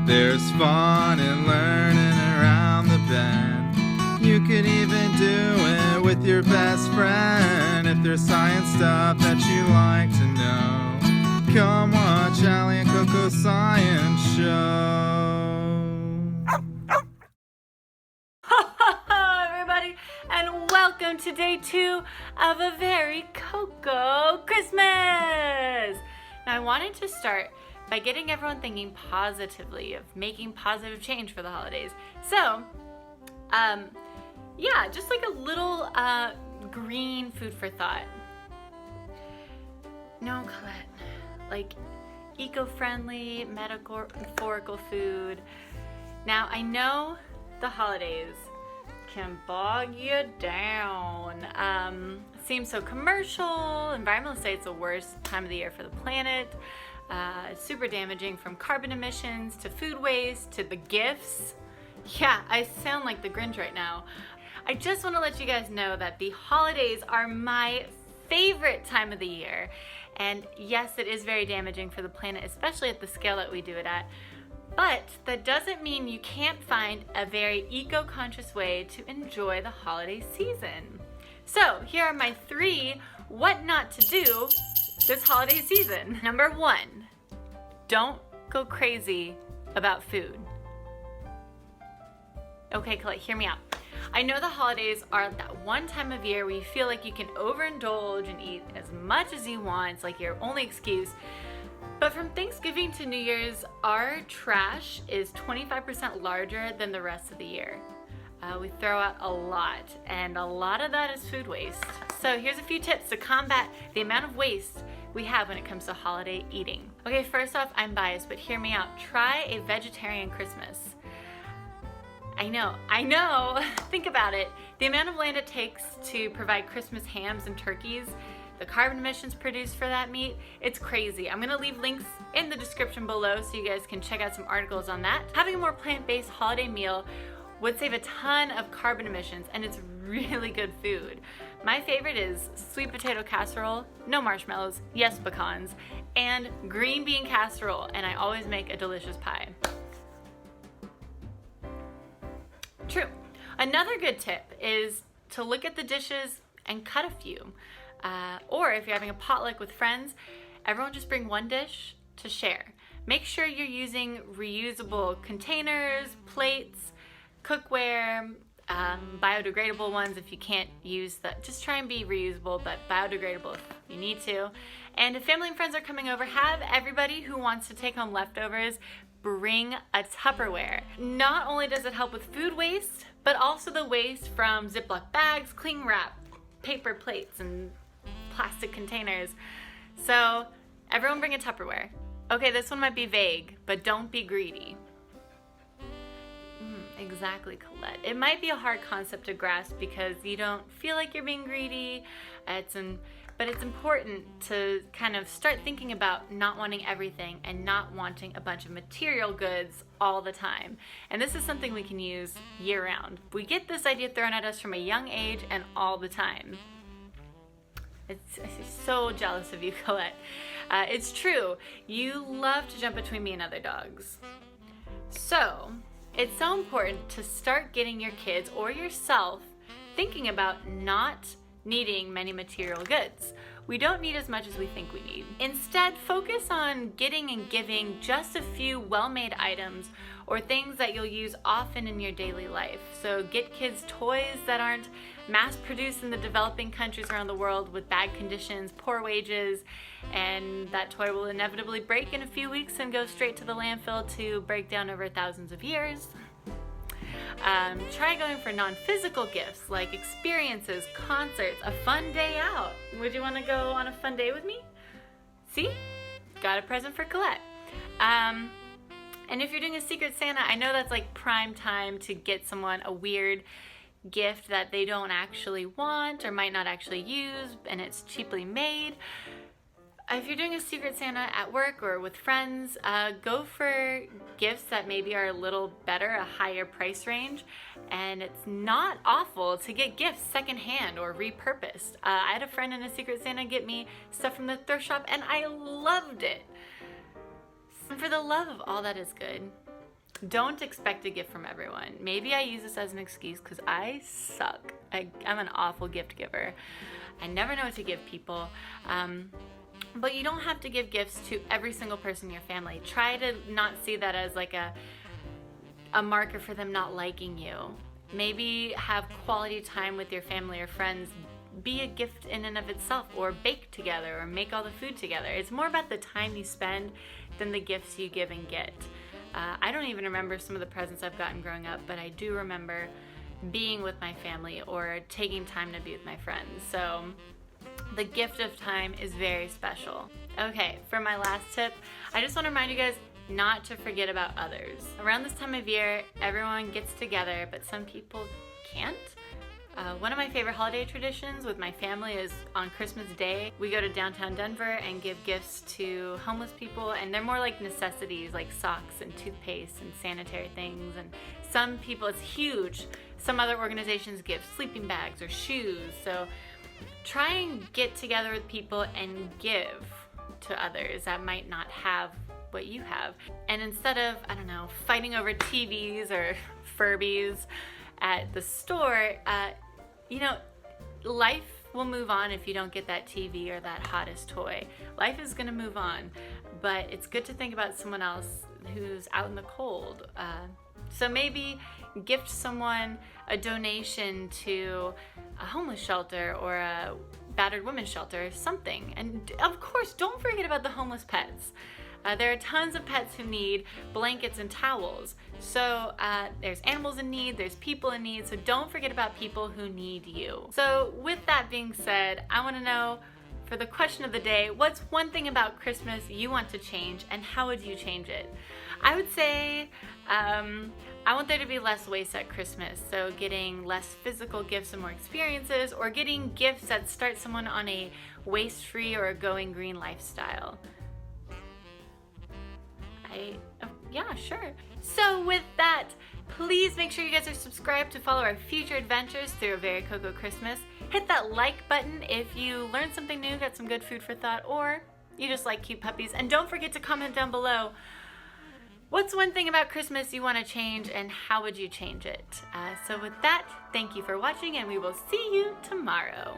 There's fun in learning around the bend. You could even do it with your best friend. If there's science stuff that you like to know, come watch Allie and CoCo Science Show. Everybody, and welcome to day 2 of a very CoCo Christmas. Now I wanted to start by getting everyone thinking positively of making positive change for the holidays. So, yeah, just like a little green food for thought. No, Colette, like eco-friendly, metaphorical food. Now, I know the holidays can bog you down. Seems so commercial. Environmentalists say it's the worst time of the year for the planet. It's super damaging, from carbon emissions to food waste to the gifts. Yeah, I sound like the Grinch right now. I just want to let you guys know that the holidays are my favorite time of the year. And yes, it is very damaging for the planet, especially at the scale that we do it at. But that doesn't mean you can't find a very eco-conscious way to enjoy the holiday season. So here are my 3 what not to do this holiday season. Number 1, don't go crazy about food. Okay, Colette, hear me out. I know the holidays are that one time of year where you feel like you can overindulge and eat as much as you want. It's like your only excuse. But from Thanksgiving to New Year's, our trash is 25% larger than the rest of the year. We throw out a lot, and a lot of that is food waste. So here's a few tips to combat the amount of waste we have when it comes to holiday eating. Okay, first off, I'm biased, but hear me out. Try a vegetarian Christmas. I know, think about it. The amount of land it takes to provide Christmas hams and turkeys, the carbon emissions produced for that meat, it's crazy. I'm gonna leave links in the description below so you guys can check out some articles on that. Having a more plant-based holiday meal would save a ton of carbon emissions, and it's really good food. My favorite is sweet potato casserole, no marshmallows, yes pecans, and green bean casserole, and I always make a delicious pie. True. Another good tip is to look at the dishes and cut a few. Or if you're having a potluck with friends, everyone just bring one dish to share. Make sure you're using reusable containers, plates, cookware, biodegradable ones if you can't use that. Just try and be reusable, but biodegradable if you need to. And if family and friends are coming over, have everybody who wants to take home leftovers bring a Tupperware. Not only does it help with food waste, but also the waste from Ziploc bags, cling wrap, paper plates, and plastic containers. So everyone bring a Tupperware. Okay, this one might be vague, but don't be greedy. Exactly, Colette. It might be a hard concept to grasp because you don't feel like you're being greedy, but it's important to kind of start thinking about not wanting everything and not wanting a bunch of material goods all the time. And this is something we can use year-round. We get this idea thrown at us from a young age and all the time. I'm so jealous of you, Colette. It's true. You love to jump between me and other dogs. So it's so important to start getting your kids or yourself thinking about not needing many material goods. We don't need as much as we think we need. Instead, focus on getting and giving just a few well-made items or things that you'll use often in your daily life. So get kids toys that aren't mass-produced in the developing countries around the world with bad conditions, poor wages, and that toy will inevitably break in a few weeks and go straight to the landfill to break down over thousands of years. Try going for non-physical gifts like experiences, concerts, a fun day out. Would you want to go on a fun day with me? See? Got a present for Colette. And if you're doing a Secret Santa, I know that's like prime time to get someone a weird gift that they don't actually want or might not actually use, and it's cheaply made. If you're doing a Secret Santa at work or with friends, go for gifts that maybe are a little better, a higher price range. And it's not awful to get gifts secondhand or repurposed. I had a friend in a Secret Santa get me stuff from the thrift shop and I loved it. And for the love of all that is good, Don't expect a gift from everyone. Maybe I use this as an excuse because I suck. I'm an awful gift giver. I never know what to give people. But you don't have to give gifts to every single person in your family. Try to not see that as like a marker for them not liking you. Maybe have quality time with your family or friends be a gift in and of itself, or bake together, or make all the food together. It's more about the time you spend than the gifts you give and get. I don't even remember some of the presents I've gotten growing up, but I do remember being with my family or taking time to be with my friends. So the gift of time is very special. Okay, for my last tip, I just want to remind you guys not to forget about others. Around this time of year, everyone gets together, but some people can't. One of my favorite holiday traditions with my family is on Christmas Day, we go to downtown Denver and give gifts to homeless people, and they're more like necessities like socks and toothpaste and sanitary things. And some people, it's huge. Some other organizations give sleeping bags or shoes. So try and get together with people and give to others that might not have what you have. And instead of, I don't know, fighting over TVs or Furbies at the store, you know, life will move on if you don't get that TV or that hottest toy. Life is gonna move on, but it's good to think about someone else who's out in the cold. So maybe gift someone a donation to a homeless shelter or a battered women's shelter or something. And of course, don't forget about the homeless pets. There are tons of pets who need blankets and towels. So there's animals in need, there's people in need, so don't forget about people who need you. So with that being said, I want to know, for the question of the day, what's one thing about Christmas you want to change, and how would you change it? I would say I want there to be less waste at Christmas, so getting less physical gifts and more experiences, or getting gifts that start someone on a waste-free or a going green lifestyle. Yeah, sure. So with that, please make sure you guys are subscribed to follow our future adventures through a Very CoCo Christmas. Hit that like button if you learned something new, got some good food for thought, or you just like cute puppies. And don't forget to comment down below, what's one thing about Christmas you want to change, and how would you change it? So with that, thank you for watching, and we will see you tomorrow.